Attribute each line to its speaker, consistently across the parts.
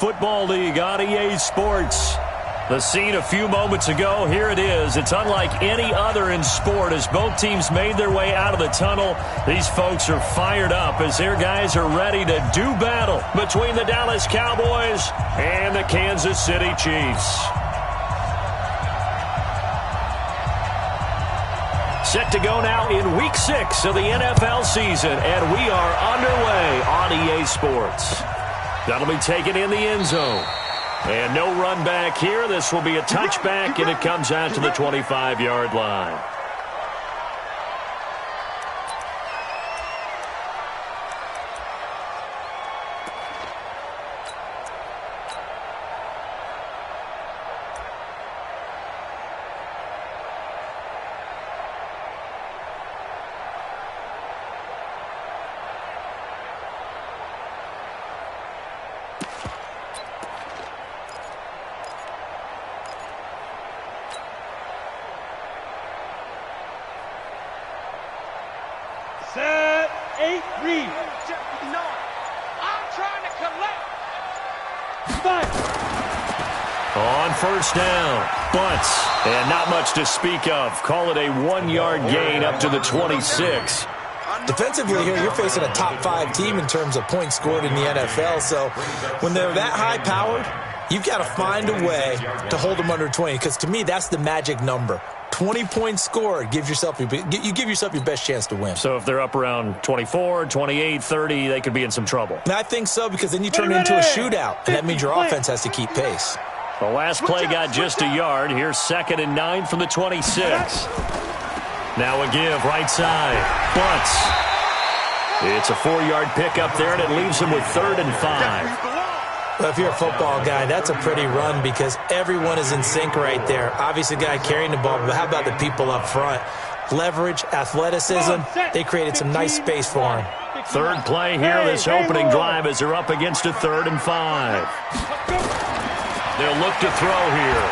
Speaker 1: Football League on EA Sports. The scene a few moments ago, here it is. It's unlike any other in sport as both teams made their way out of the tunnel. These folks are fired up as their guys are ready to do battle between the Dallas Cowboys and the Kansas City Chiefs. Set to go now in Week 6 of the NFL season, and we are underway on EA Sports. That'll be taken in the end zone. And no run back here. This will be a touchback, and it comes out to the 25-yard line.
Speaker 2: Set, 8, read. No, I'm trying to collect. Fire.
Speaker 1: On first down, bunts, and not much to speak of. Call it a 1-yard gain up to the 26.
Speaker 3: Defensively here, you're facing a top 5 team in terms of points scored in the NFL, so when they're that high-powered, you've got to find a way to hold them under 20, because to me, that's the magic number. 20 points scored, you give yourself your best chance to win.
Speaker 1: So if they're up around 24, 28, 30, they could be in some trouble.
Speaker 3: And I think so, because then you turn it into a shootout, and that means your offense has to keep pace.
Speaker 1: The last play got just a yard. Here's 2nd and 9 from the 26. Now a give, right side. Bunts. It's a 4-yard pickup there, and it leaves him with 3rd and 5.
Speaker 3: Well, if you're a football guy, that's a pretty run because everyone is in sync right there. Obviously, the guy carrying the ball, but how about the people up front? Leverage, athleticism, they created some nice space for him.
Speaker 1: Third play here, this opening drive as they're up against a 3rd and 5. They'll look to throw here.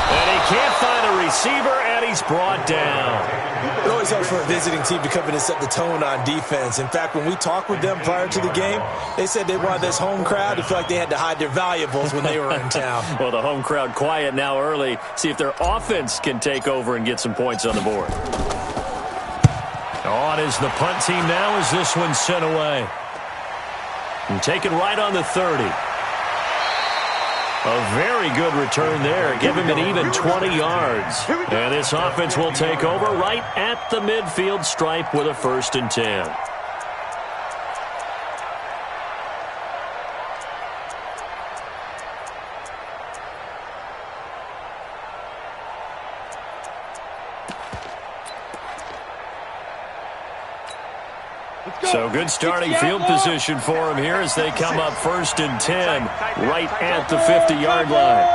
Speaker 1: And he can't find a receiver, and he's brought down.
Speaker 3: It always helps for a visiting team to come in and set the tone on defense. In fact, when we talked with them prior to the game, they said they wanted this home crowd to feel like they had to hide their valuables when they were in town.
Speaker 1: Well, the home crowd quiet now early. See if their offense can take over and get some points on the board. On is the punt team now as this one's sent away. And taken right on the 30. A very good return there. Give him an even 20 yards. And this offense will take over right at the midfield stripe with a 1st and 10. So good starting field position for him here as they come up 1st and 10 right at the 50-yard line.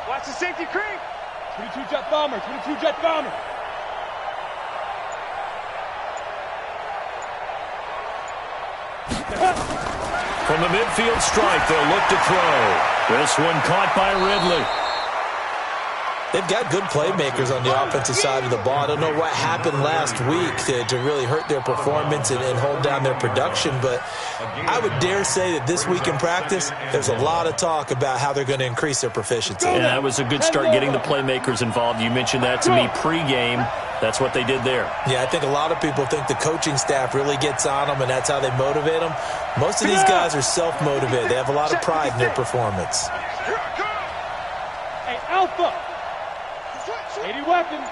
Speaker 2: Watch the safety creep. 22 jet bomber, 22 jet bomber.
Speaker 1: From the midfield stripe, they'll look to throw. This one caught by Ridley.
Speaker 3: They've got good playmakers on the offensive side of the ball. I don't know what happened last week to really hurt their performance and hold down their production, but I would dare say that this week in practice, there's a lot of talk about how they're going to increase their proficiency.
Speaker 1: Yeah, that was a good start getting the playmakers involved. You mentioned that to me pregame. That's what they did there.
Speaker 3: Yeah, I think a lot of people think the coaching staff really gets on them, and that's how they motivate them. Most of these guys are self-motivated. They have a lot of pride in their performance.
Speaker 2: Hey, Alpha. 80 weapon.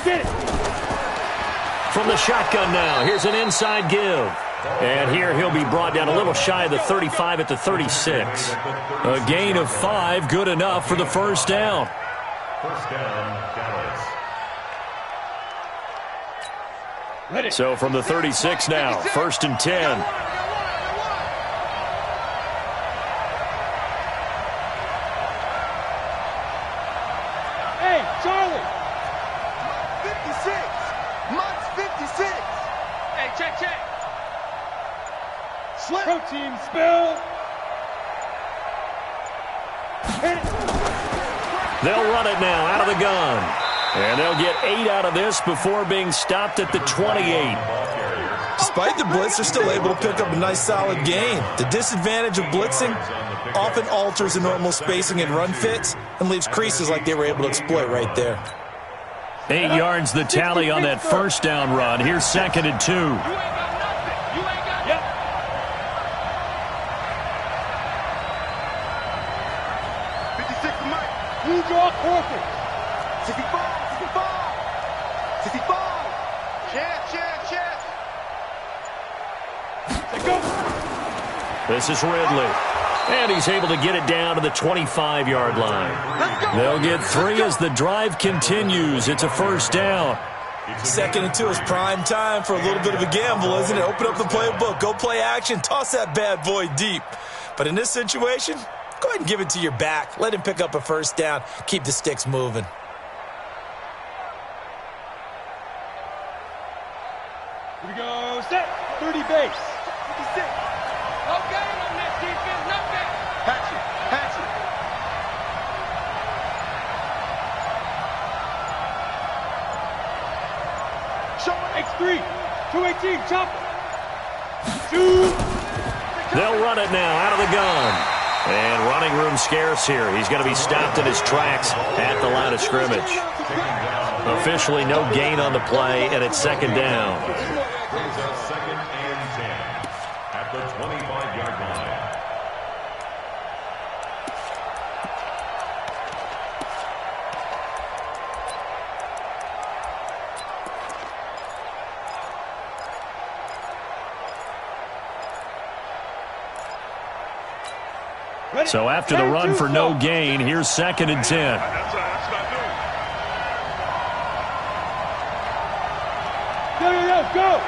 Speaker 2: Get it.
Speaker 1: From the shotgun now, here's an inside give. And here he'll be brought down a little shy of the 35 at the 36. A gain of 5, good enough for the 1st down.
Speaker 4: First down, Dallas.
Speaker 1: So from the 36 now, 1st and 10.
Speaker 2: Hey, Charlie.
Speaker 5: 56. Months 56.
Speaker 2: Hey, check. Protein spill. Hit it.
Speaker 1: They'll run it now out of the gun. And they'll get 8 out of this before being stopped at the 28.
Speaker 3: Despite the blitz, they're still able to pick up a nice solid gain. The disadvantage of blitzing often alters the normal spacing and run fits and leaves creases like they were able to exploit right there.
Speaker 1: 8 yards the tally on that first down run. Here's 2nd and 2.
Speaker 2: You ain't got nothing. You ain't got nothing. Yep. 56 to Mike. You draw quarter. 65. 65. Chance. Go.
Speaker 1: This is Ridley. And he's able to get it down to the 25-yard line. They'll get 3 as the drive continues. It's a first down.
Speaker 3: 2nd and 2 is prime time for a little bit of a gamble, isn't it? Open up the playbook, go play action, toss that bad boy deep. But in this situation, go ahead and give it to your back. Let him pick up a first down. Keep the sticks moving.
Speaker 2: Here we go. Set. 30 base. 56. Okay, on that defense. Not bad. Patch it. Show it. X3. 218. Chop it. Shoot.
Speaker 1: They'll run it now out of the gun. And running room scarce here. He's going to be stopped in his tracks at the line of scrimmage. Officially no gain on the play, and it's 2nd down.
Speaker 4: Brings up 2nd and 10 at the 25-yard line.
Speaker 1: So after the run for no gain, here's 2nd and 10.
Speaker 2: Go.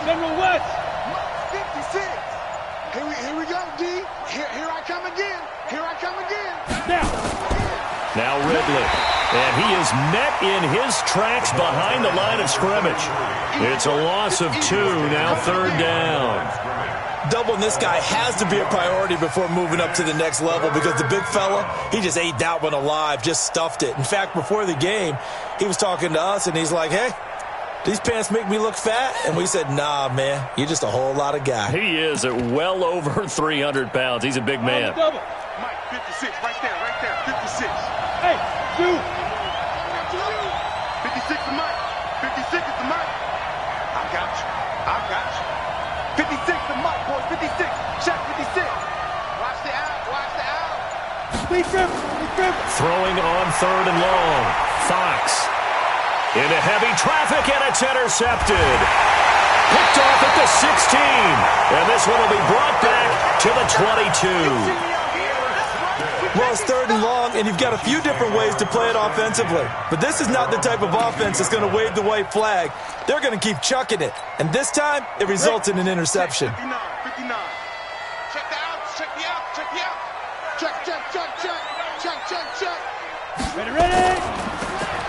Speaker 2: General West.
Speaker 5: 56. Here we go, D. Here I come again.
Speaker 1: Now Ridley. And he is met in his tracks behind the line of scrimmage. It's a loss of 2, now 3rd down.
Speaker 3: Doubling this guy has to be a priority before moving up to the next level because the big fella, he just ate that one alive, just stuffed it. In fact, before the game, he was talking to us, and he's like, hey, these pants make me look fat? And we said, nah, man, you're just a whole lot of guy.
Speaker 1: He is at well over 300 pounds. He's a big man.
Speaker 2: Double.
Speaker 5: Mike, 56, right there, 56.
Speaker 2: Hey, shoot.
Speaker 5: 56 to Mike. 56 is to Mike. I got you. 56 to Mike, boys. 56. Check 56. Watch the out.
Speaker 2: Please grip.
Speaker 1: Throwing on 3rd and long. Fox. Into heavy traffic, and it's intercepted. Picked off at the 16. And this one will be brought back to the 22.
Speaker 3: Well, it's 3rd and long, and you've got a few different ways to play it offensively. But this is not the type of offense that's going to wave the white flag. They're going to keep chucking it. And this time, it results in an interception.
Speaker 5: 59. Check the outs. Check the outs. Check.
Speaker 2: Ready.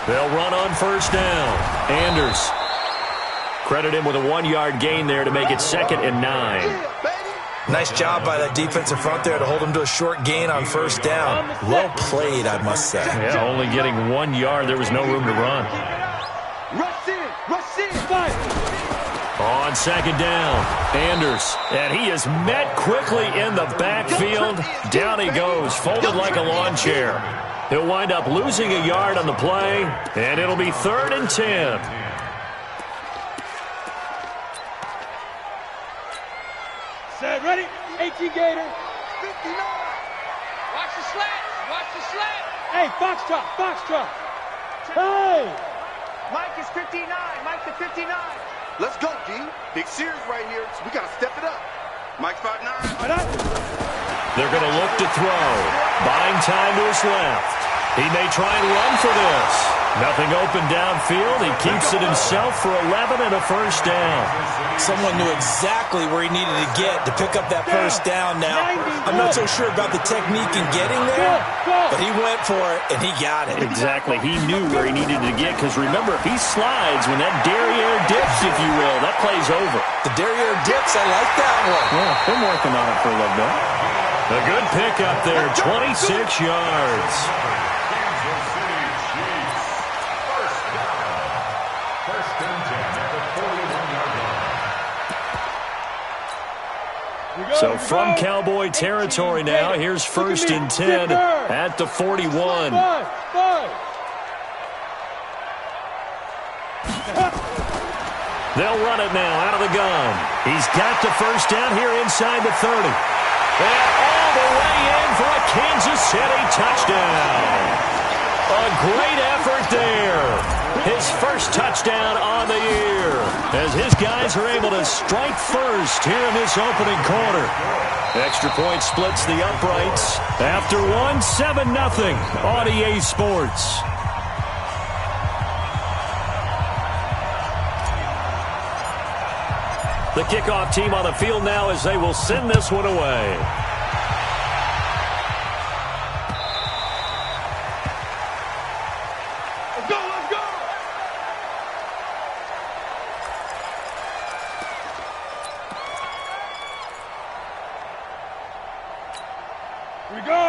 Speaker 1: They'll run on first down. Anders. Credit him with a 1-yard gain there to make it 2nd and 9.
Speaker 3: Nice job by that defensive front there to hold him to a short gain on first down. Well played, I must say.
Speaker 1: Yeah, only getting 1 yard. There was no room to run.
Speaker 5: Rush in.
Speaker 2: Fire.
Speaker 1: On 2nd down, Anders. And he is met quickly in the backfield. Down he goes, folded like a lawn chair. He'll wind up losing a yard on the play, and it'll be 3rd and 10.
Speaker 2: Set, ready. 18 Gator.
Speaker 5: 59.
Speaker 2: Watch the slant. Hey, Foxtrot. Hey.
Speaker 5: Mike is 59. Mike the 59. Let's go, D. Big series right here. So we got to step it up. Mike's 5'9".
Speaker 1: They're going to look to throw. Buying time to his left. He may try and run for this. Nothing open downfield. He keeps it himself for 11 and a first down.
Speaker 3: Someone knew exactly where he needed to get to pick up that first down now. I'm not so sure about the technique in getting there, but he went for it, and he got it.
Speaker 1: Exactly. He knew where he needed to get, because remember, if he slides, when that derriere dips, if you will, that play's over.
Speaker 3: The derriere dips, I like that one.
Speaker 1: Yeah, been working on it for a little bit. A good pick up there, 26 yards. So from Cowboy territory now, here's 1st and 10 at the 41. They'll run it now out of the gun. He's got the first down here inside the 30. And all the way in for a Kansas City touchdown. A great effort there. His first touchdown on the year, as his guys are able to strike first here in this opening quarter. Extra point splits the uprights. After one, 7-0 on EA Sports. The kickoff team on the field now as they will send this one away.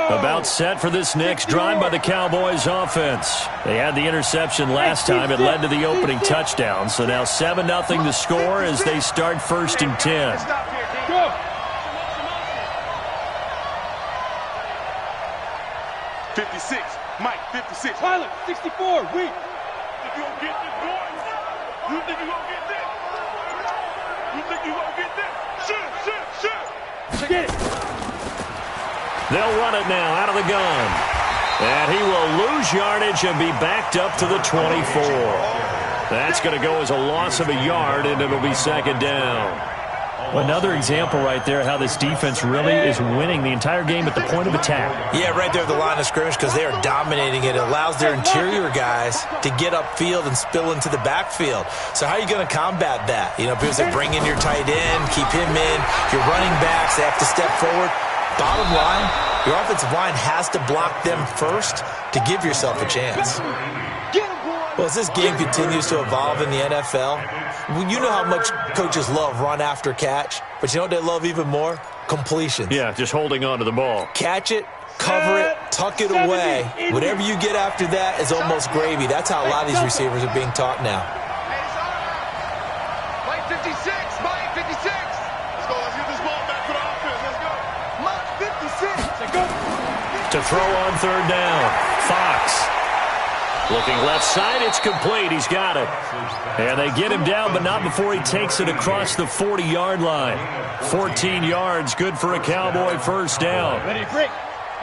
Speaker 1: About set for this next drive by the Cowboys offense. They had the interception last time. It led to the opening touchdown. So now 7-0 to score as they start 1st and 10.
Speaker 2: Go.
Speaker 5: 56, Mike, 56.
Speaker 2: Pilot, 64, weak.
Speaker 5: Think you gonna get this, boy? You think you gonna get this? You think you gonna get this? Shoot.
Speaker 2: Get it.
Speaker 1: They'll run it now out of the gun. And he will lose yardage and be backed up to the 24. That's going to go as a loss of a yard, and it'll be 2nd down. Another example right there how this defense really is winning the entire game at the point of attack.
Speaker 3: Yeah, right there at the line of scrimmage, because they are dominating it. It allows their interior guys to get upfield and spill into the backfield. So how are you going to combat that? You know, because they bring in your tight end, keep him in. Your running backs, they have to step forward. Bottom line, your offensive line has to block them first to give yourself a chance. Well, as this game continues to evolve in the NFL, you know how much coaches love run after catch, but you know what they love even more? Completions.
Speaker 1: Yeah, just holding on to the ball.
Speaker 3: Catch it, cover it, tuck it away. Whatever you get after that is almost gravy. That's how a lot of these receivers are being taught now.
Speaker 5: Mike 56, Mike 56. Let's go, let's get this ball back for the offense. Let's go. Mike 56.
Speaker 2: Let's go.
Speaker 1: To throw on 3rd down, Fox. Looking left side, it's complete. He's got it. And they get him down, but not before he takes it across the 40-yard line. 14 yards, good for a Cowboy first down.
Speaker 2: Ready to break.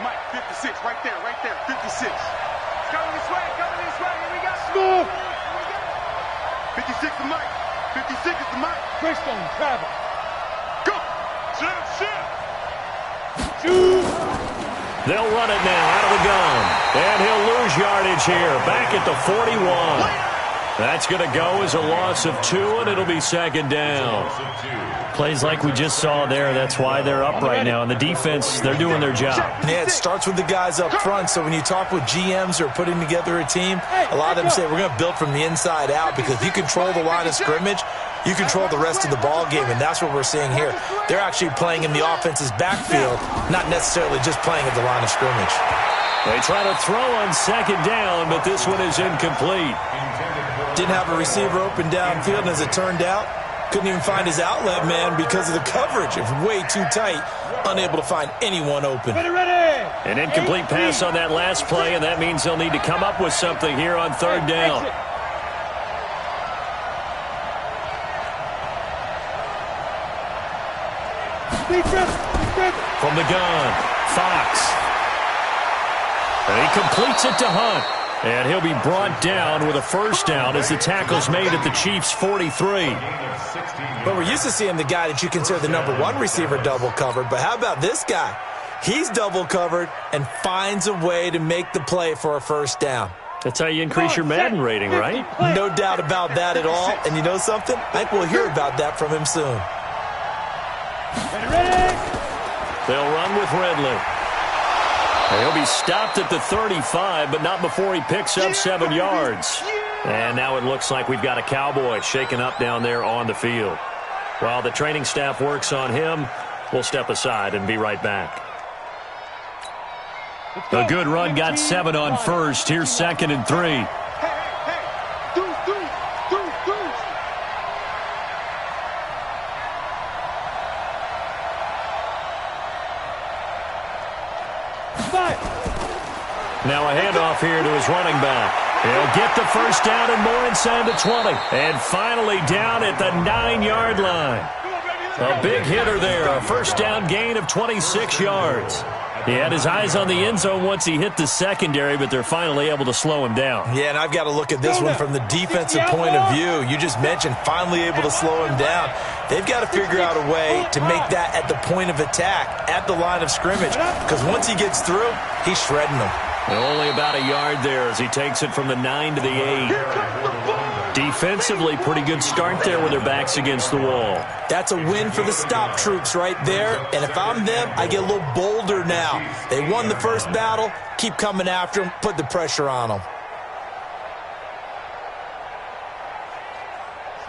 Speaker 5: Mike 56, right there, 56. Coming this way, here we go.
Speaker 2: Smooth.
Speaker 5: 56 to Mike. 56 is to Mike.
Speaker 2: Greystone, travel.
Speaker 5: Go. Shoot.
Speaker 2: Shoot.
Speaker 1: They'll run it now out of the gun. And he'll lose yardage here, back at the 41. That's going to go as a loss of 2, and it'll be 2nd down. Plays like we just saw there, that's why they're up right now. And the defense, they're doing their job.
Speaker 3: Yeah, it starts with the guys up front. So when you talk with GMs who are putting together a team, a lot of them say we're going to build from the inside out, because if you control the line of scrimmage, you control the rest of the ball game, and that's what we're seeing here. They're actually playing in the offense's backfield, not necessarily just playing at the line of scrimmage.
Speaker 1: They try to throw on 2nd down, but this one is incomplete.
Speaker 3: Didn't have a receiver open downfield, and as it turned out, couldn't even find his outlet man because of the coverage. It was way too tight, unable to find anyone open.
Speaker 2: Ready.
Speaker 1: An incomplete pass on that last play, and that means they'll need to come up with something here on 3rd down. From the gun, Fox. And he completes it to Hunt. And he'll be brought down with a first down as the tackle's made at the Chiefs' 43.
Speaker 3: But we're used to seeing the guy that you consider the #1 receiver double covered. But how about this guy? He's double covered and finds a way to make the play for a first down.
Speaker 1: That's how you increase your Madden rating, right?
Speaker 3: No doubt about that at all. And you know something? I think we'll hear about that from him soon.
Speaker 1: They'll run with Ridley. He'll be stopped at the 35, but not before he picks up 7 yards. And now it looks like we've got a Cowboy shaken up down there on the field. While the training staff works on him, we'll step aside and be right back. A good run got 7 on first. Here's 2nd and 3.
Speaker 5: Hey, deuce.
Speaker 1: Now a handoff here to his running back. He'll get the first down and more inside the 20. And finally down at the 9-yard line. A big hitter there. A first down gain of 26 yards. He had his eyes on the end zone once he hit the secondary, but they're finally able to slow him down.
Speaker 3: Yeah, and I've got to look at this one from the defensive point of view. You just mentioned finally able to slow him down. They've got to figure out a way to make that at the point of attack, at the line of scrimmage, because once he gets through, he's shredding them.
Speaker 1: Only about a yard there as he takes it from the 9 to the 8. Defensively, pretty good start there with their backs against the wall.
Speaker 3: That's a win for the stop troops right there. And if I'm them, I get a little bolder now. They won the first battle. Keep coming after them. Put the pressure on them.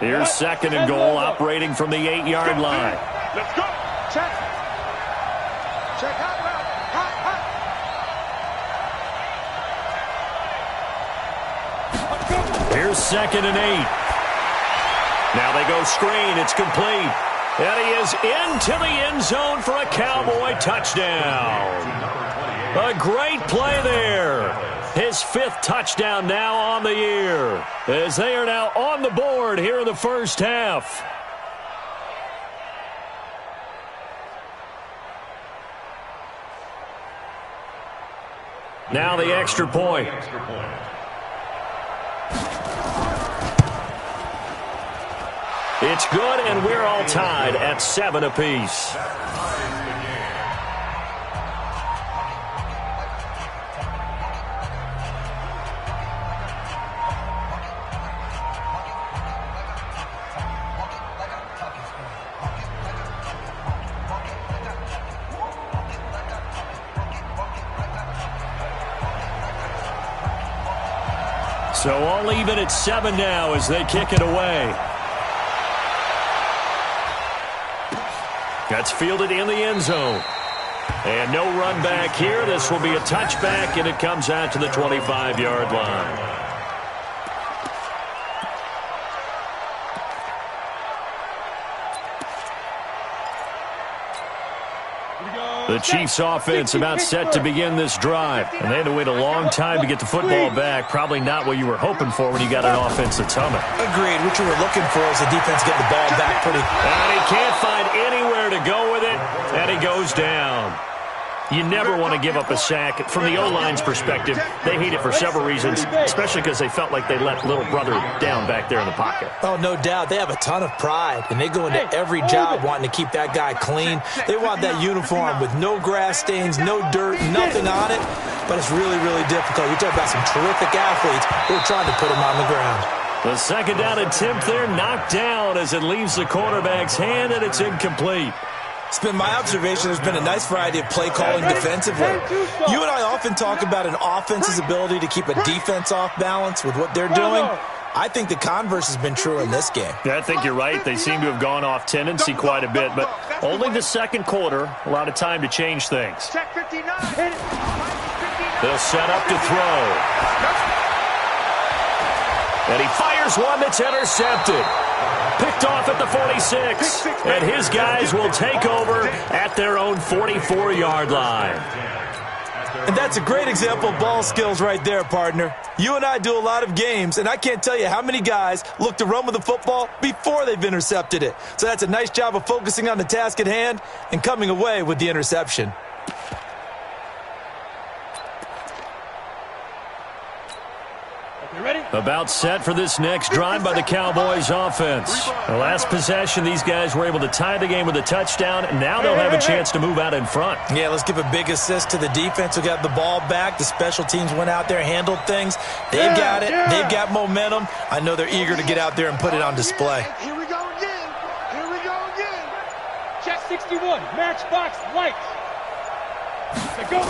Speaker 1: Here's 2nd and goal, operating from the 8-yard line.
Speaker 5: Let's go. Check. Hot route. Hot.
Speaker 1: Here's 2nd and 8. Now they go screen. It's complete. And he is into the end zone for a Cowboy touchdown. A great play there. His 5th touchdown now on the year, as they are now on the board here in the first half. Now the extra point. It's good, and we're all tied at 7 apiece. So all even at 7 now as they kick it away. That's fielded in the end zone. And no run back here. This will be a touchback, and it comes out to the 25-yard line. The Chiefs offense about set to begin this drive. And they had to wait a long time to get the football back. Probably not what you were hoping for when you got an offense that's humming.
Speaker 3: Agreed. What you were looking for is the defense getting the ball back pretty.
Speaker 1: And he can't find anywhere to go with it. And he goes down. You never want to give up a sack. From the O-line's perspective, they hate it for several reasons, especially because they felt like they let little brother down back there in the pocket.
Speaker 3: Oh, no doubt. They have a ton of pride, and they go into every job wanting to keep that guy clean. They want that uniform with no grass stains, no dirt, nothing on it. But it's really, really difficult. You're talking about some terrific athletes who are trying to put him on the ground.
Speaker 1: The second down attempt there knocked down as it leaves the quarterback's hand, and it's incomplete.
Speaker 3: It's been my observation there's been a nice variety of play calling defensively. You and I often talk about an offense's ability to keep a defense off balance with what they're doing. I think the converse has been true in this game.
Speaker 1: Yeah, I think you're right. They seem to have gone off tendency quite a bit, but only the second quarter, a lot of time to change things.
Speaker 5: Check 59.
Speaker 1: They'll set up to throw. And he fires one that's intercepted. Picked off at the 46. And his guys will take over at their own 44-yard line.
Speaker 3: And that's a great example of ball skills right there, partner. You and I do a lot of games, and I can't tell you how many guys look to run with the football before they've intercepted it. So that's a nice job of focusing on the task at hand and coming away with the interception.
Speaker 2: You ready?
Speaker 1: About set for this next drive by the Cowboys offense. The last possession, these guys were able to tie the game with a touchdown, and now they'll have a chance to move out in front.
Speaker 3: Yeah, let's give a big assist to the defense who got the ball back. The special teams went out there, handled things. They've got it. They've got momentum. I know they're eager to get out there and put it on display.
Speaker 5: Here we go again. Here we go again.
Speaker 2: Check 61. Matchbox lights. They go.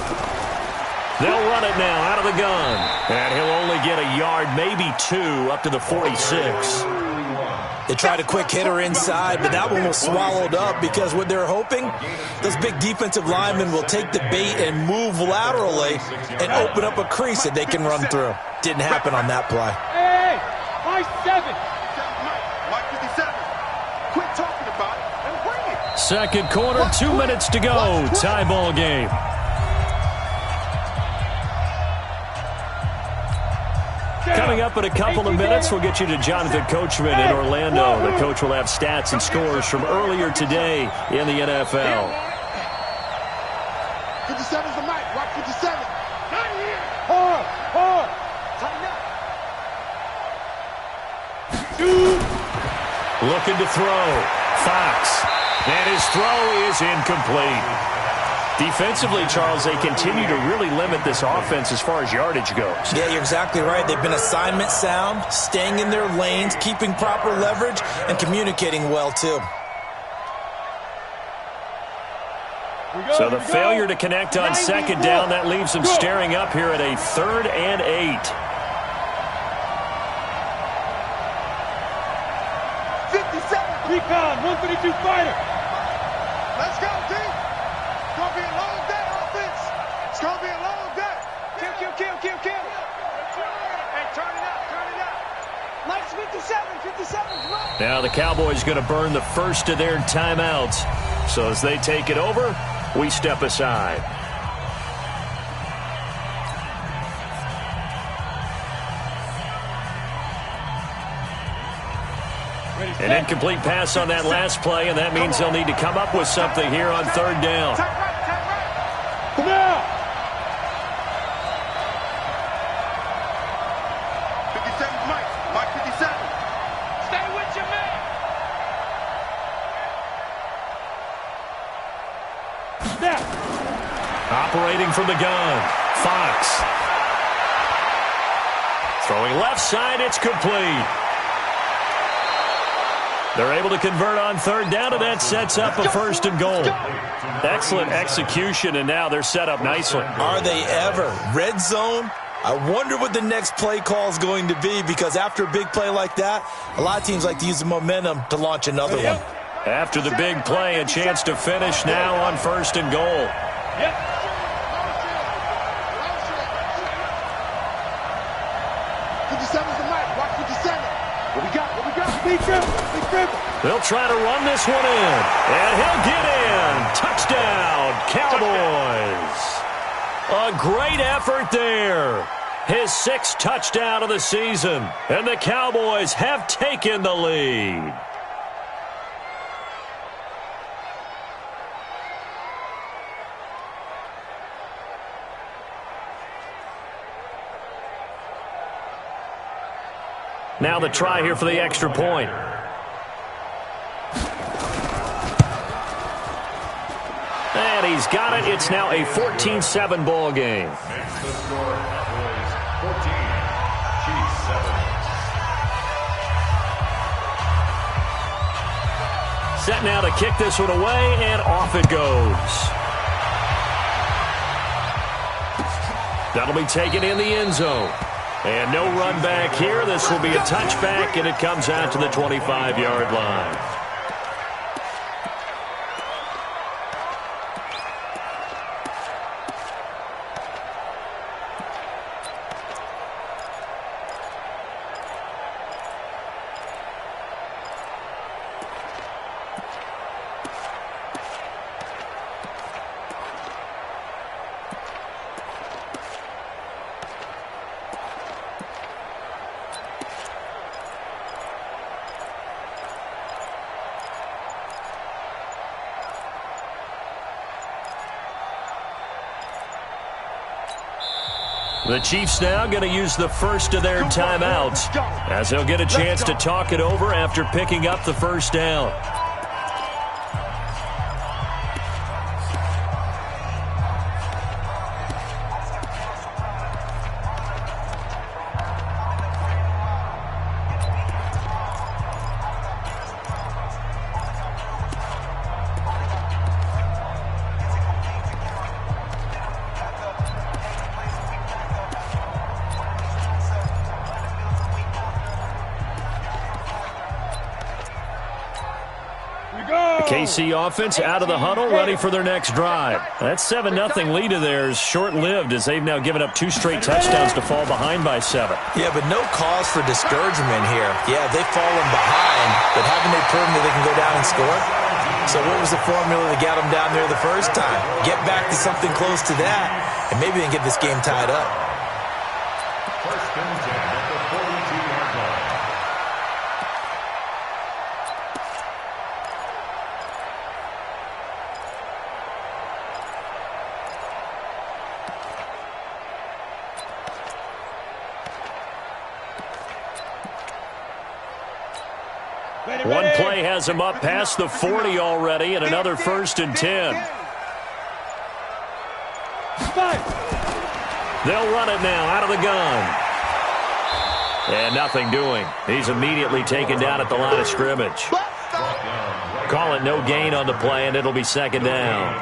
Speaker 1: They'll run it now out of the gun. And he'll only get a yard, maybe 2, up to the 46.
Speaker 3: They tried a quick hitter inside, but that one was swallowed up because what they're hoping, those big defensive linemen will take the bait and move laterally and open up a crease that they can run through. Didn't happen on that play.
Speaker 2: Hey, high 7.
Speaker 5: Mike 57. Quit talking about it and bring it.
Speaker 1: Second quarter, 2 minutes to go. Tie ball game. Coming up in a couple of minutes, we'll get you to Jonathan Coachman in Orlando. The coach will have stats and scores from earlier today in the NFL.
Speaker 5: 57's the mic. Watch 57. Not here.
Speaker 2: Hard.
Speaker 5: Tighten up.
Speaker 1: Looking to throw. Fox. And his throw is incomplete. Defensively, Charles, they continue to really limit this offense as far as yardage goes.
Speaker 3: Yeah, you're exactly right. They've been assignment sound, staying in their lanes, keeping proper leverage, and communicating well, too.
Speaker 1: So the failure to connect on second down, that leaves them staring up here at a 3rd and 8.
Speaker 5: 57.
Speaker 2: Recon, 132 fighter.
Speaker 5: Let's go, team. It's going to be a long day, offense. It's going to be a long day. Kill. Hey, turn it up. Nice 57's right.
Speaker 1: Now the Cowboys going to burn the first of their timeouts. So as they take it over, we step aside. An incomplete pass on that last play, and that means they'll need to come up with something here on 3rd down.
Speaker 2: Come on.
Speaker 5: 57's Mike 57. Stay with your man.
Speaker 2: Snap.
Speaker 1: Operating from the gun, Fox. Throwing left side, it's complete. They're able to convert on 3rd down, and that sets up a 1st and goal. Excellent execution, and now they're set up nicely.
Speaker 3: Are they ever? Red zone? I wonder what the next play call is going to be, because after a big play like that, a lot of teams like to use the momentum to launch another one.
Speaker 1: After the big play, a chance to finish now on 1st and goal.
Speaker 2: Yep.
Speaker 5: 57's the mic. Watch 57. What we got? Big dribble.
Speaker 1: They'll try to run this one in, and he'll get in. Touchdown, Cowboys. A great effort there. His 6th touchdown of the season, and the Cowboys have taken the lead. Now the try here for the extra point. And he's got it. It's now a 14-7 ball game.
Speaker 4: Makes the score Cowboys 14, Chiefs 7.
Speaker 1: Set now to kick this one away, and off it goes. That'll be taken in the end zone. And no run back here. This will be a touchback, and it comes out to the 25-yard line. The Chiefs now going to use the first of their timeouts as they'll get a chance to talk it over after picking up the first down. KC offense out of the huddle, ready for their next drive. That 7-0 lead of theirs short-lived as they've now given up 2 straight touchdowns to fall behind by 7.
Speaker 3: Yeah, but no cause for discouragement here. Yeah, they've fallen behind, but haven't they proven that they can go down and score? So what was the formula that got them down there the first time? Get back to something close to that, and maybe they can get this game tied up.
Speaker 4: First and 10 at the 42-yard line.
Speaker 1: One play has him up past the 40 already, and another first and 10. They'll run it now out of the gun. And nothing doing. He's immediately taken down at the line of scrimmage. Call it no gain on the play, and it'll be second down.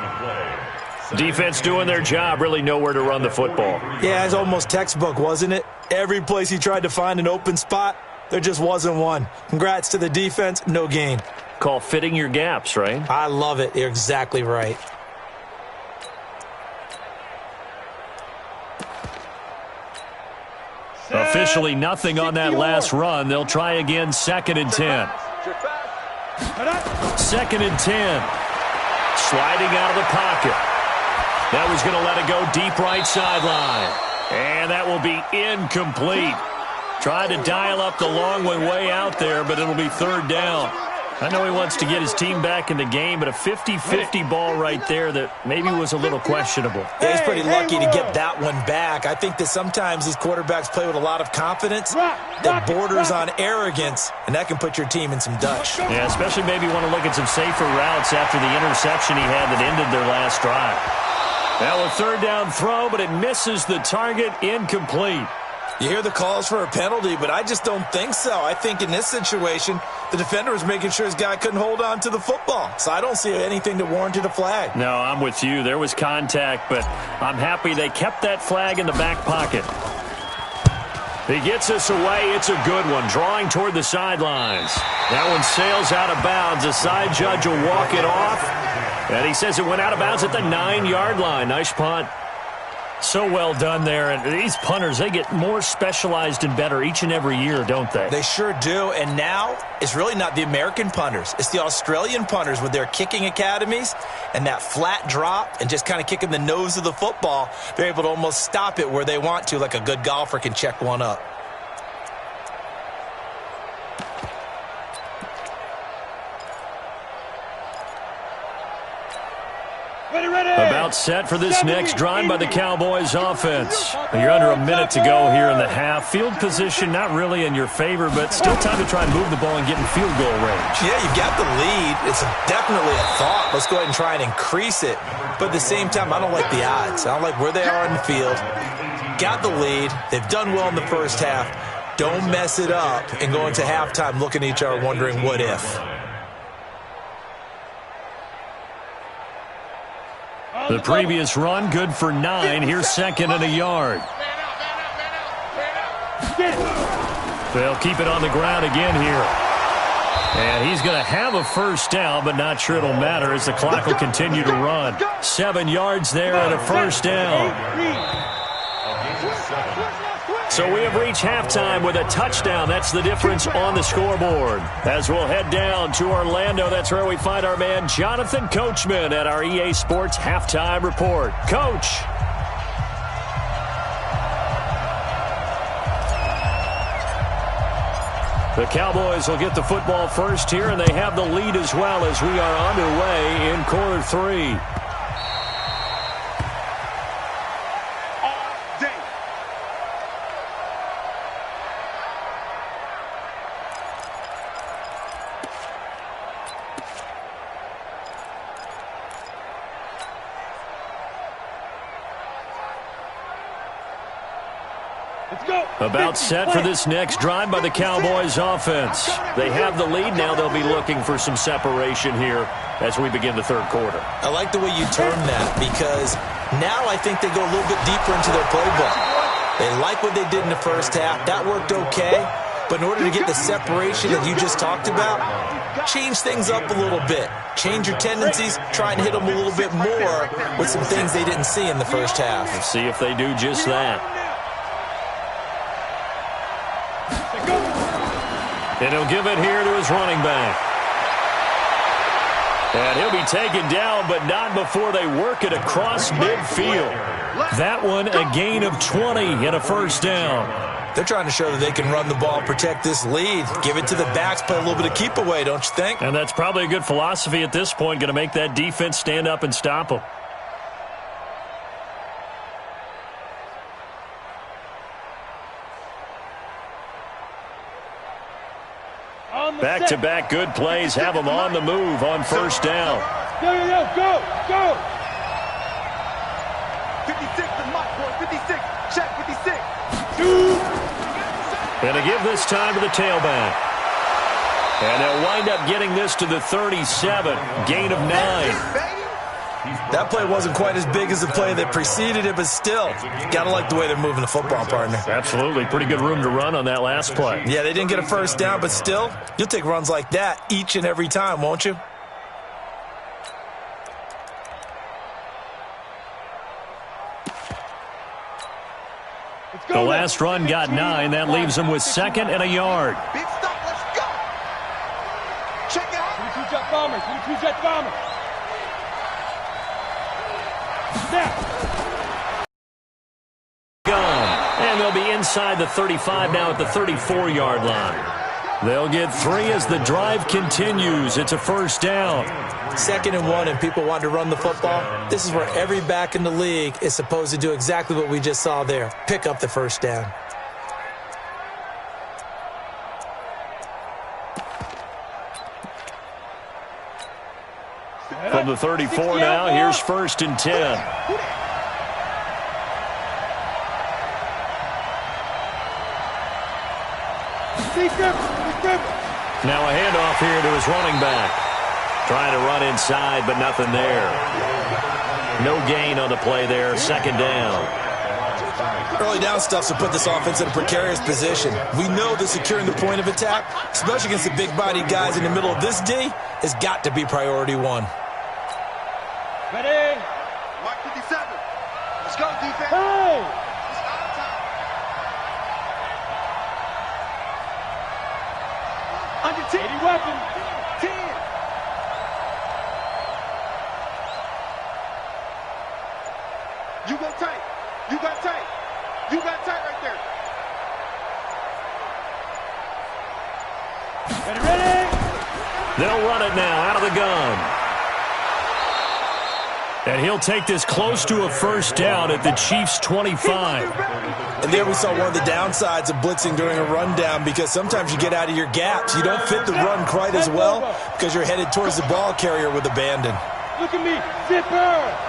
Speaker 1: Defense doing their job, really nowhere to run the football.
Speaker 3: Yeah, it's almost textbook, wasn't it? Every place he tried to find an open spot, there just wasn't one. Congrats to the defense, no gain.
Speaker 1: Call fitting your gaps, right?
Speaker 3: I love it. You're exactly right.
Speaker 1: Officially nothing on that last run. They'll try again, second and 10. Second and 10. Sliding out of the pocket. That was going to let it go deep right sideline. And that will be incomplete. Tried to dial up the long one way out there, but it'll be third down. I know he wants to get his team back in the game, but a 50-50 ball right there that maybe was a little questionable.
Speaker 3: Yeah, he's pretty lucky to get that one back. I think that sometimes these quarterbacks play with a lot of confidence that borders on arrogance, and that can put your team in some dutch.
Speaker 1: Yeah, especially maybe want to look at some safer routes after the interception he had that ended their last drive. Now a third down throw, but it misses the target, incomplete.
Speaker 3: You hear the calls for a penalty, but I just don't think so. I think in this situation, the defender was making sure his guy couldn't hold on to the football. So I don't see anything that warranted a flag.
Speaker 1: No, I'm with you. There was contact, but I'm happy they kept that flag in the back pocket. He gets us away. It's a good one, drawing toward the sidelines. That one sails out of bounds. The side judge will walk it off, and he says it went out of bounds at the 9-yard line. Nice punt. So well done there. And these punters, they get more specialized and better each and every year, don't they?
Speaker 3: They sure do. And now it's really not the American punters. It's the Australian punters with their kicking academies and that flat drop and just kind of kicking the nose of the football. They're able to almost stop it where they want to, like a good golfer can check one up.
Speaker 1: About set for this next drive by the Cowboys offense. You're under a minute to go here in the half. Field position not really in your favor, but still time to try and move the ball and get in field goal range.
Speaker 3: Yeah, you've got the lead. It's definitely a thought. Let's go ahead and try and increase it. But at the same time, I don't like the odds. I don't like where they are in the field. Got the lead. They've done well in the first half. Don't mess it up and go into halftime looking at each other wondering what if.
Speaker 1: The previous run, good for 9. Here's second and a yard. They'll keep it on the ground again here. And he's going to have a first down, but not sure it'll matter as the clock will continue to run. 7 yards there and a first down. So we have reached halftime with a touchdown. That's the difference on the scoreboard. As we'll head down to Orlando, that's where we find our man Jonathan Coachman at our EA Sports Halftime Report. Coach. The Cowboys will get the football first here, and they have the lead as well as we are underway in quarter 3.
Speaker 2: Let's go.
Speaker 1: About set for this next drive by the Cowboys offense. They have the lead. Now they'll be looking for some separation here as we begin the third quarter.
Speaker 3: I like the way you term that, because now I think they go a little bit deeper into their playbook. They like what they did in the first half. That worked okay. But in order to get the separation that you just talked about, change things up a little bit. Change your tendencies. Try and hit them a little bit more with some things they didn't see in the first half.
Speaker 1: Let's see if they do just that. And he'll give it here to his running back. And he'll be taken down, but not before they work it across midfield. That one, a gain of 20 and a first down.
Speaker 3: They're trying to show that they can run the ball, protect this lead, give it to the backs, play a little bit of keep away, don't you think?
Speaker 1: And that's probably a good philosophy at this point, going to make that defense stand up and stop them. Back-to-back good plays have them on the move on first down.
Speaker 2: Go.
Speaker 5: 56 to Mike, boy. 56. Check 56.
Speaker 1: And to give this time to the tailback. And they'll wind up getting this to the 37. Gain of 9.
Speaker 3: That play wasn't quite as big as the play that preceded it, but still, got to like the way they're moving the football, partner.
Speaker 1: Absolutely. Pretty good room to run on that last play.
Speaker 3: Yeah, they didn't get a first down, but still, you'll take runs like that each and every time, won't you?
Speaker 1: The last run got 9. That leaves them with 2nd and a yard.
Speaker 5: Big stop. Let's go. Check it out.
Speaker 2: 22 jet bombers. 22 jet bombers.
Speaker 1: And they'll be inside the 35 now at the 34-yard line. They'll get 3 as the drive continues. It's a first down.
Speaker 3: 2nd and 1, and people want to run the football. This is where every back in the league is supposed to do exactly what we just saw there. Pick up the first down.
Speaker 1: From the 34 now, here's 1st and 10. Now a handoff here to his running back. Trying to run inside, but nothing there. No gain on the play there. 2nd down.
Speaker 3: Early down stuff will put this offense in a precarious position. We know that securing the point of attack, especially against the big-bodied guys in the middle of this D, has got to be priority 1.
Speaker 2: Ready?
Speaker 5: Mark 57. Let's go, defense.
Speaker 2: Hey!
Speaker 5: It's our time. Under 10.
Speaker 2: 80 weapon.
Speaker 5: 10. You go tight. You got tight. You got tight right there.
Speaker 2: Ready?
Speaker 1: They'll run it now out of the gun. And he'll take this close to a first down at the Chiefs' 25.
Speaker 3: And there we saw one of the downsides of blitzing during a rundown, because sometimes you get out of your gaps. You don't fit the run quite as well because you're headed towards the ball carrier with abandon.
Speaker 2: Look at me. Zipper.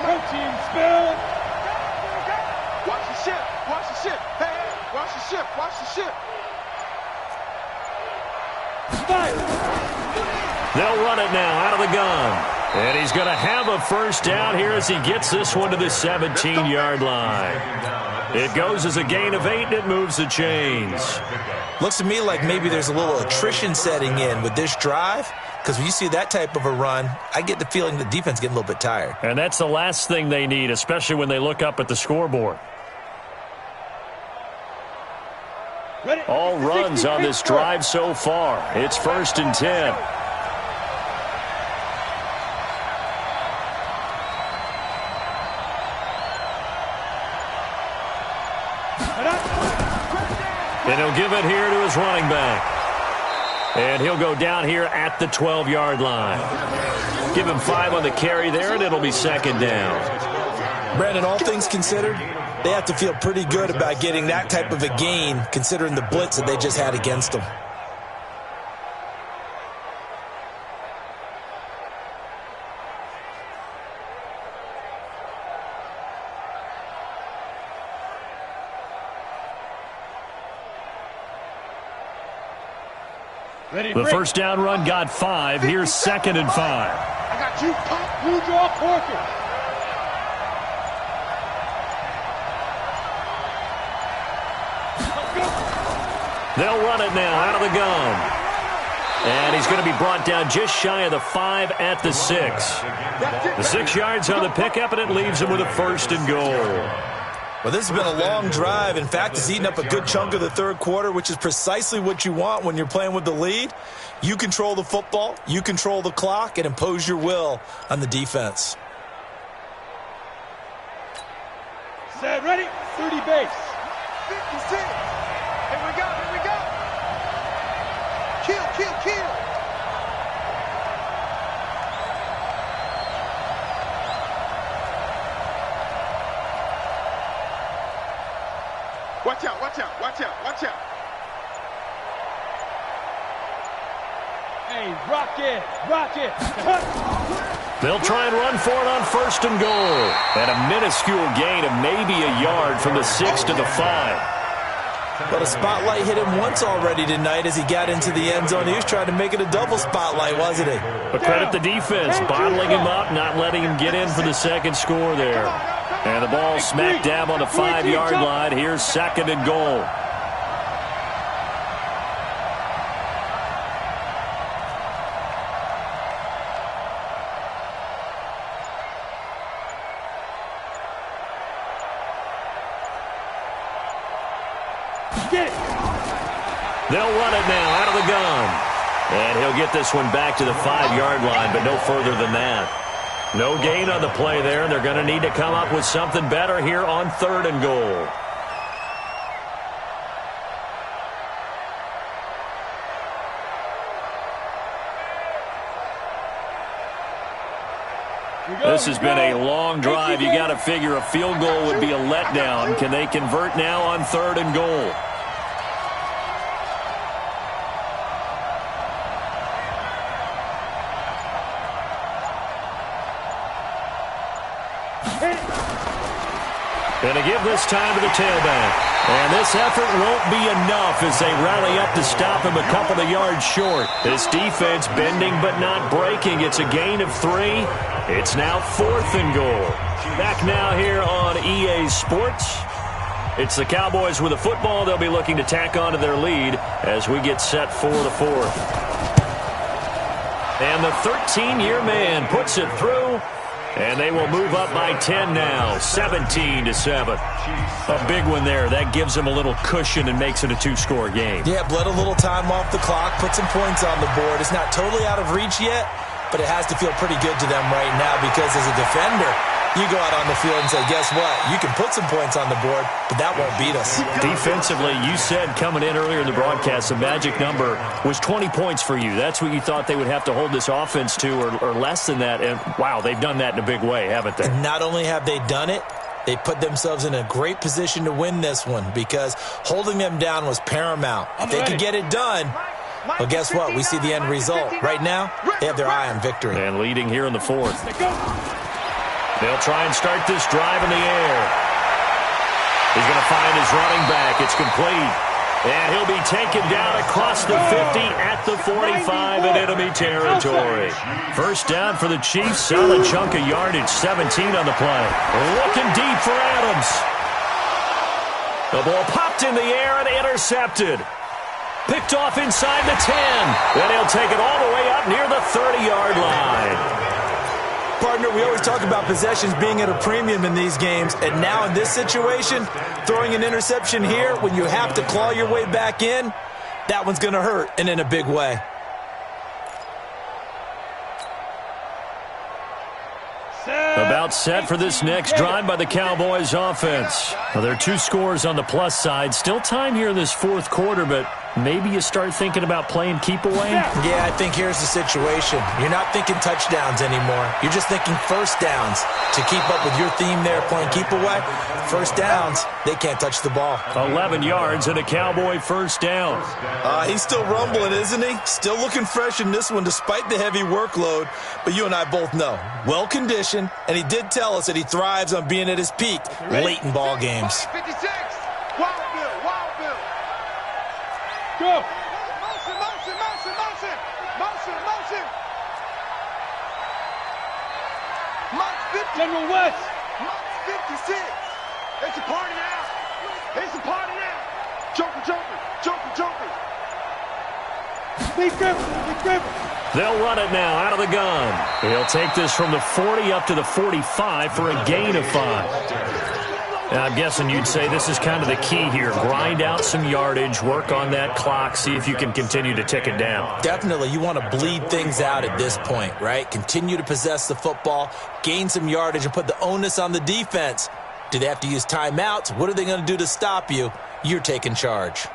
Speaker 2: Protein spill.
Speaker 5: Watch the ship. Watch the ship. Hey, watch the ship. Watch the ship.
Speaker 1: They'll run it now out of the gun. And he's going to have a first down here as he gets this one to the 17-yard line. It goes as a gain of 8, and it moves the chains.
Speaker 3: Looks to me like maybe there's a little attrition setting in with this drive, because when you see that type of a run, I get the feeling the defense getting a little bit tired.
Speaker 1: And that's the last thing they need, especially when they look up at the scoreboard. All runs on this drive so far. It's 1st and 10. And he'll give it here to his running back. And he'll go down here at the 12-yard line. Give him 5 on the carry there, and it'll be 2nd down.
Speaker 3: Brandon, all things considered, they have to feel pretty good about getting that type of a gain, considering the blitz that they just had against them.
Speaker 1: The first down run got 5. Here's 2nd and 5.
Speaker 2: I got you, pump, blue draw, Porker.
Speaker 1: They'll run it now out of the gun. And he's going to be brought down just shy of the 5 at the 6. The 6 yards on the pickup, and it leaves him with a 1st and goal.
Speaker 3: Well, this has been a long drive. In fact, it's eaten up a good chunk of the third quarter, which is precisely what you want when you're playing with the lead. You control the football, you control the clock, and impose your will on the defense.
Speaker 2: Set, ready, 30 base.
Speaker 5: 56. Here we go, here we go. Kill, kill, kill. Watch out, watch out, watch out, watch out.
Speaker 2: Hey, rocket, rocket.
Speaker 1: They'll try and run for it on 1st and goal. And a minuscule gain of maybe a yard from the 6 to the 5.
Speaker 3: But a spotlight hit him once already tonight as he got into the end zone. He was trying to make it a double spotlight, wasn't he?
Speaker 1: But credit the defense, bottling him up, not letting him get in for the 2nd score there. And the ball smack dab on the 5-yard line. Here's 2nd and goal. They'll run it now out of the gun. And he'll get this one back to the 5-yard line, but no further than that. No gain on the play there. They're going to need to come up with something better here on 3rd and goal. This has been a long drive. You got to figure a field goal would be a letdown. Can they convert now on 3rd and goal? Going to give this time to the tailback. And this effort won't be enough as they rally up to stop him a couple of yards short. This defense bending but not breaking. It's a gain of 3. It's now 4th and goal. Back now here on EA Sports. It's the Cowboys with a football. They'll be looking to tack on to their lead as we get set for the 4th. And the 13-year man puts it through. And they will move up by 10 now, 17-7. A big one there. That gives them a little cushion and makes it a 2-score game.
Speaker 3: Yeah, bled a little time off the clock, put some points on the board. It's not totally out of reach yet, but it has to feel pretty good to them right now because as a defender, you go out on the field and say, guess what? You can put some points on the board, but that won't beat us.
Speaker 1: Defensively, you said coming in earlier in the broadcast, the magic number was 20 points for you. That's what you thought they would have to hold this offense to or less than that. And, wow, they've done that in a big way, haven't they?
Speaker 3: And not only have they done it, they put themselves in a great position to win this one because holding them down was paramount. If they could get it done, well, guess what? We see the end result. Right now, they have their eye on victory.
Speaker 1: And leading here in the 4th. They'll try and start this drive in the air. He's going to find his running back. It's complete. And he'll be taken down across the 50 at the 45 in enemy territory. First down for the Chiefs. Solid chunk of yardage. 17 on the play. Looking deep for Adams. The ball popped in the air and intercepted. Picked off inside the 10. Then he'll take it all the way up near the 30-yard line.
Speaker 3: Partner, we always talk about possessions being at a premium in these games, and now in this situation, throwing an interception here when you have to claw your way back in, that one's going to hurt, and in a big way.
Speaker 1: About set for this next drive by the Cowboys offense. Well, there are 2 scores on the plus side. Still time here in this 4th quarter, but maybe you start thinking about playing keep away?
Speaker 3: Yeah, I think here's the situation. You're not thinking touchdowns anymore. You're just thinking first downs. To keep up with your theme there, playing keep away, first downs, they can't touch the ball.
Speaker 1: 11 yards and a Cowboy first down.
Speaker 3: He's still rumbling, isn't he? Still looking fresh in this one despite the heavy workload. But you and I both know, well-conditioned, and he did tell us that he thrives on being at his peak late in ball games.
Speaker 5: 56. Wild Bill, Wild Bill.
Speaker 2: Go.
Speaker 5: Motion, motion, motion, motion. Mike's 50.
Speaker 2: General West.
Speaker 5: Mike's 56. It's a party now. It's a party now. Joker, Joker, Joker, Joker.
Speaker 2: Big grip, big grip.
Speaker 1: They'll run it now out of the gun. He'll take this from the 40 up to the 45 for a gain of 5. Now, I'm guessing you'd say this is kind of the key here. Grind out some yardage, work on that clock, see if you can continue to tick it down.
Speaker 3: Definitely. You want to bleed things out at this point, right? Continue to possess the football, gain some yardage, and put the onus on the defense. Do they have to use timeouts? What are they going to do to stop you? You're taking charge.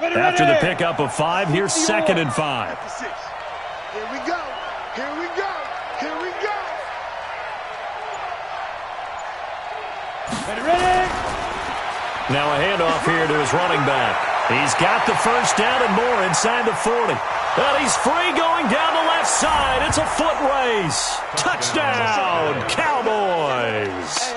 Speaker 1: After the pickup of 5, here's 2nd and 5.
Speaker 5: Here we go. Here we go. Here we go.
Speaker 2: Ready.
Speaker 1: Now a handoff here to his running back. He's got the first down and more inside the 40. And he's free going down the left side. It's a foot race. Touchdown, Cowboys.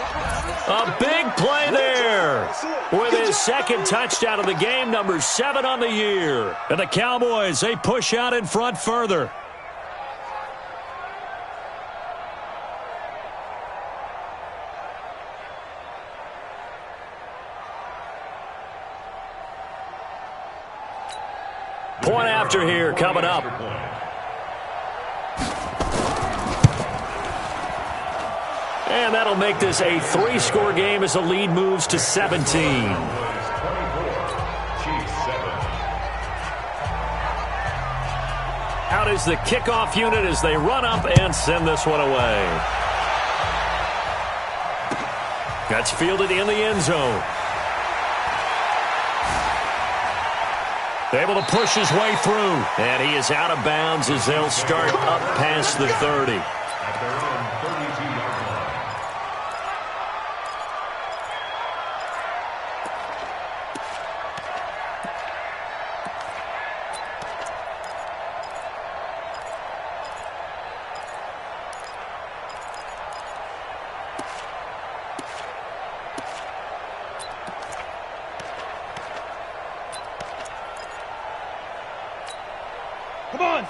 Speaker 1: A big play there with his 2nd touchdown of the game, number 7 on the year. And the Cowboys, they push out in front further. Point after here coming up. And that'll make this a 3-score game as the lead moves to 17. Out is the kickoff unit as they run up and send this one away. That's fielded in the end zone. Able to push his way through. And he is out of bounds as they'll start up past the 30.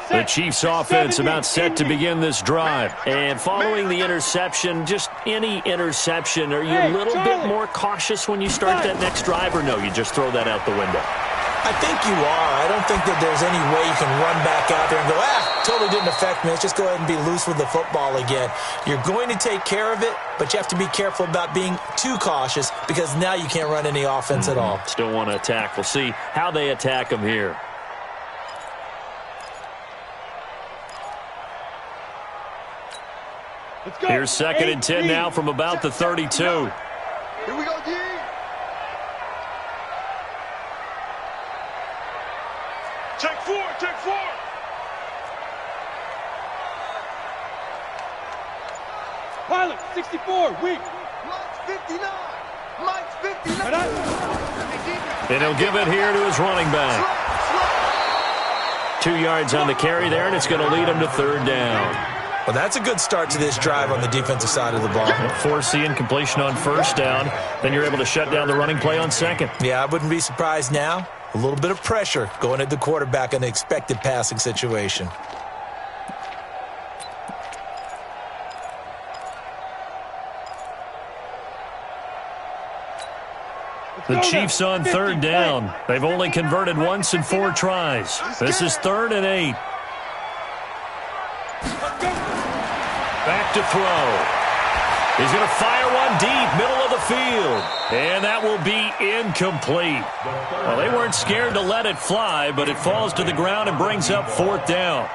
Speaker 1: The Chiefs offense about set to begin this drive. And following the interception, just any interception, are you a little bit more cautious when you start that next drive, or no, you just throw that out the window?
Speaker 3: I think you are. I don't think that there's any way you can run back out there and go, totally didn't affect me. Let's just go ahead and be loose with the football again. You're going to take care of it, but you have to be careful about being too cautious because now you can't run any offense at all.
Speaker 1: Still want to attack. We'll see how they attack them here. Here's 2nd and 10 now from about the 32.
Speaker 5: Here we go, D. Take 4, take 4.
Speaker 2: Pilot, 64, weak.
Speaker 5: Mike's 59. Mike's 59.
Speaker 1: And he'll give it here to his running back. 2 yards on the carry there, and it's going to lead him to 3rd down.
Speaker 3: Well, that's a good start to this drive on the defensive side of the ball.
Speaker 1: Forcing incompletion on 1st down. Then you're able to shut down the running play on 2nd.
Speaker 3: Yeah, I wouldn't be surprised now. A little bit of pressure going at the quarterback in the expected passing situation.
Speaker 1: The Chiefs on 3rd down. They've only converted once in 4 tries. This is 3rd and 8. Back to throw. He's going to fire one deep, middle of the field. And that will be incomplete. Well, they weren't scared to let it fly, but it falls to the ground and brings up 4th down.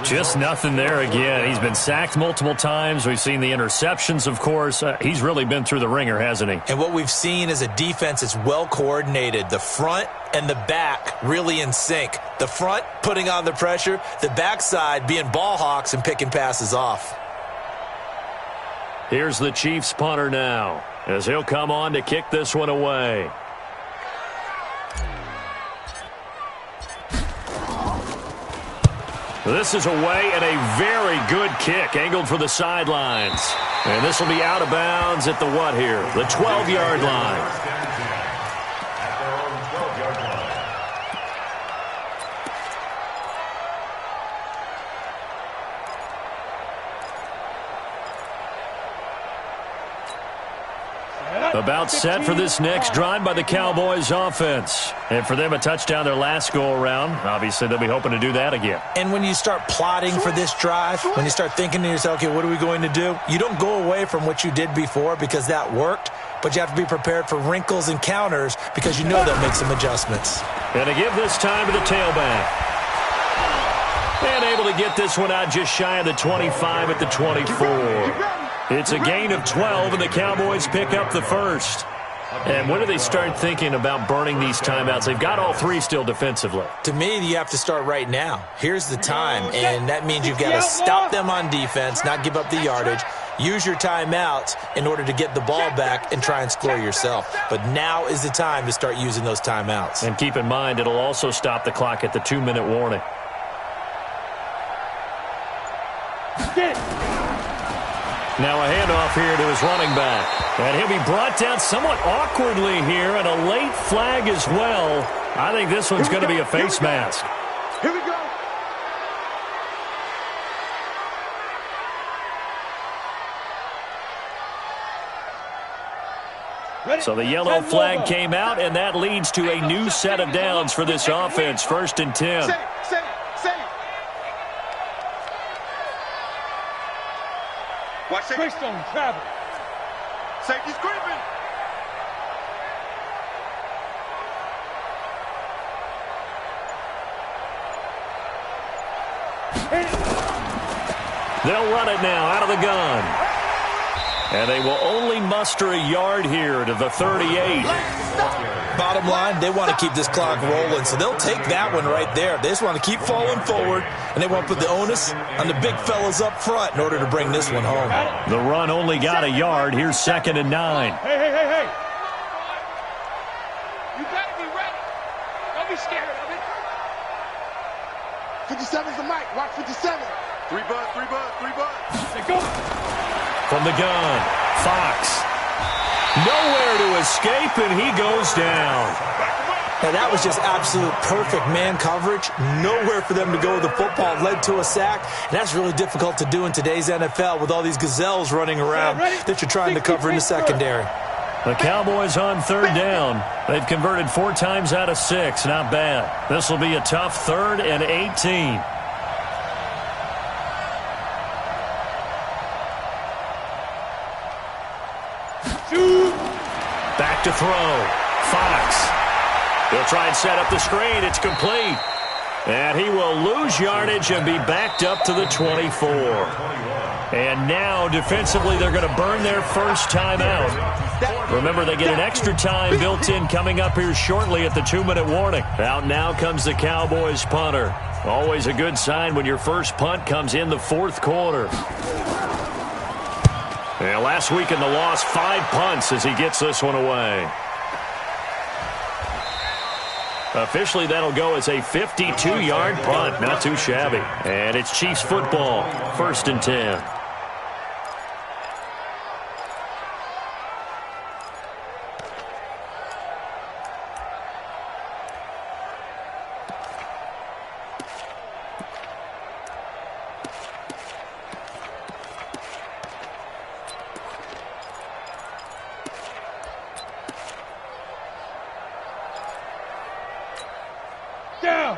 Speaker 1: Just nothing there again. He's been sacked multiple times. We've seen the interceptions, of course. He's really been through the ringer, hasn't he?
Speaker 3: And what we've seen is a defense that's well coordinated. The front and the back really in sync. The front putting on the pressure, the backside being ball hawks and picking passes off.
Speaker 1: Here's the Chiefs punter now as he'll come on to kick this one away. This is away and a very good kick angled for the sidelines. And this will be out of bounds at the what here? The 12-yard line. About set for this next drive by the Cowboys offense. And for them, a touchdown their last go-around. Obviously, they'll be hoping to do that again.
Speaker 3: And when you start plotting for this drive, when you start thinking to yourself, okay, what are we going to do? You don't go away from what you did before because that worked, but you have to be prepared for wrinkles and counters because you know they'll make some adjustments.
Speaker 1: And to give this time to the tailback. And able to get this one out just shy of the 25 at the 24. It's a gain of 12, and the Cowboys pick up the first. And when do they start thinking about burning these timeouts? They've got all three still defensively.
Speaker 3: To me, you have to start right now. Here's the time, and that means you've got to stop them on defense, not give up the yardage. Use your timeouts in order to get the ball back and try and score yourself. But now is the time to start using those timeouts.
Speaker 1: And keep in mind, it'll also stop the clock at the 2-minute warning. Now a handoff here to his running back. And he'll be brought down somewhat awkwardly here, and a late flag as well. I think this one's going to be a face mask.
Speaker 5: Here we go.
Speaker 1: So the yellow flag came out, and that leads to a new set of downs for this offense. 1st and 10.
Speaker 5: Set it. Watch it.
Speaker 2: Greystone travel.
Speaker 5: Safety's creeping.
Speaker 1: They'll run it now out of the gun. And they will only muster a yard here to the 38.
Speaker 3: Bottom line, they want to keep this clock rolling, so they'll take that one right there. They just want to keep falling forward, and they want to put the onus on the big fellas up front in order to bring this one home.
Speaker 1: The run only got a yard. Here's 2nd and 9.
Speaker 2: Hey.
Speaker 5: You got to be ready. Don't be scared of it. 57's the mic. Watch 57. 3 buds.
Speaker 2: Say go.
Speaker 1: From the gun, Fox. Nowhere to escape, and he goes down.
Speaker 3: Now, that was just absolute perfect man coverage. Nowhere for them to go with the football. Led to a sack, and that's really difficult to do in today's NFL with all these gazelles running around that you're trying to cover in the secondary.
Speaker 1: The Cowboys on 3rd down. They've converted 4 times out of 6. Not bad. This will be a tough 3rd and 18. Back to throw. Fox. He'll try and set up the screen. It's complete. And he will lose yardage and be backed up to the 24. And now, defensively, they're going to burn their first timeout. Remember, they get an extra time built in coming up here shortly at the 2-minute warning. Out now comes the Cowboys punter. Always a good sign when your first punt comes in the 4th quarter. And last week in the loss, 5 punts as he gets this one away. Officially, that'll go as a 52-yard punt. Not too shabby. And it's Chiefs football. 1st and 10.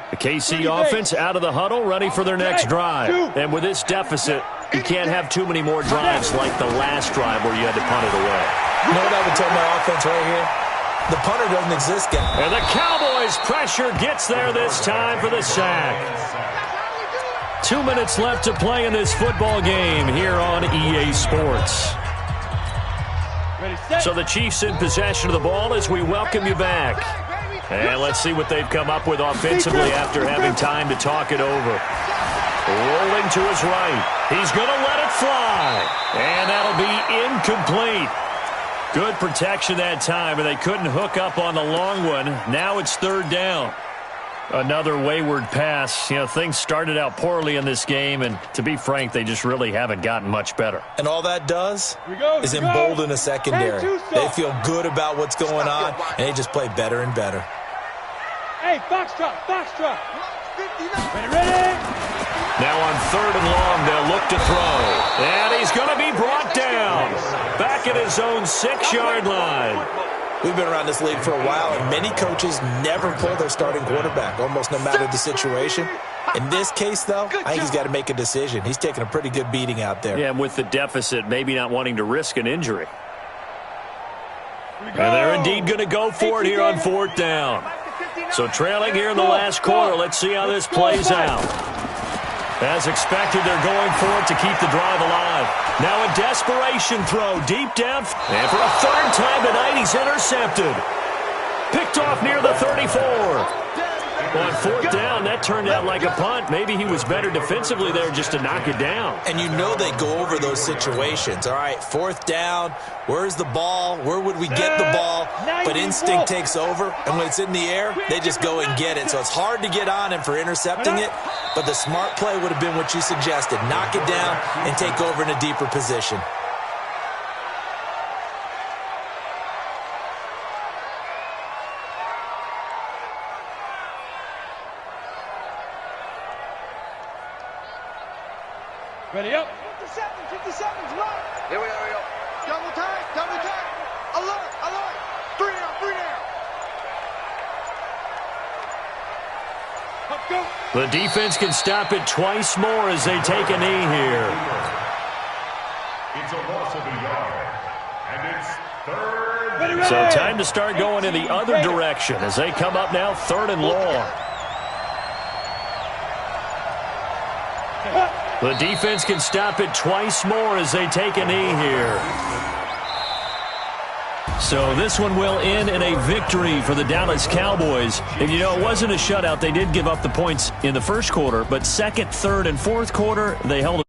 Speaker 1: The KC offense out of the huddle, ready for their next drive. And with this deficit, you can't have too many more drives like the last drive where you had to punt it away.
Speaker 3: You know what I would tell my offense right here? The punter doesn't exist, guys.
Speaker 1: And the Cowboys pressure gets there this time for the sack. 2 minutes left to play in this football game here on EA Sports. So the Chiefs in possession of the ball as we welcome you back. And let's see what they've come up with offensively after having time to talk it over. Rolling to his right. He's going to let it fly. And that'll be incomplete. Good protection that time, and they couldn't hook up on the long one. Now it's 3rd down. Another wayward pass. You know, things started out poorly in this game, and to be frank, they just really haven't gotten much better.
Speaker 3: And all that does is embolden a secondary. They feel good about what's going on, and they just play better and better.
Speaker 2: Hey, Foxtrot. Ready.
Speaker 1: Now on 3rd and long, they'll look to throw. And he's going to be brought down. Back back at his own 6-yard line.
Speaker 3: We've been around this league for a while, and many coaches never pull their starting quarterback, almost no matter the situation. In this case, though, I think he's got to make a decision. He's taking a pretty good beating out there.
Speaker 1: Yeah, and with the deficit, maybe not wanting to risk an injury. And they're indeed going to go for it here on 4th down. So trailing here in the last quarter, let's see how this plays out. As expected, they're going for it to keep the drive alive. Now a desperation throw deep down. And for a 3rd time tonight, he's intercepted. Picked off near the 34. On 4th down, that turned out like a punt. Maybe he was better defensively there just to knock it down.
Speaker 3: And you know they go over those situations. All right, 4th down, where's the ball? Where would we get the ball? But instinct takes over, and when it's in the air, they just go and get it. So it's hard to get on him for intercepting it, but the smart play would have been what you suggested. Knock it down and take over in a deeper position.
Speaker 2: Ready up.
Speaker 5: 50 seconds, run. Here we go. Double time. Alert. 3 down. Up, go.
Speaker 1: The defense can stop it twice more as they take a knee here.
Speaker 4: It's a loss of a yard. And it's 3rd.
Speaker 1: So time to start going in the other direction as they come up now 3rd and long. The defense can stop it twice more as they take a knee here. So this one will end in a victory for the Dallas Cowboys. And, you know, it wasn't a shutout. They did give up the points in the first quarter, but 2nd, 3rd, and 4th quarter, they held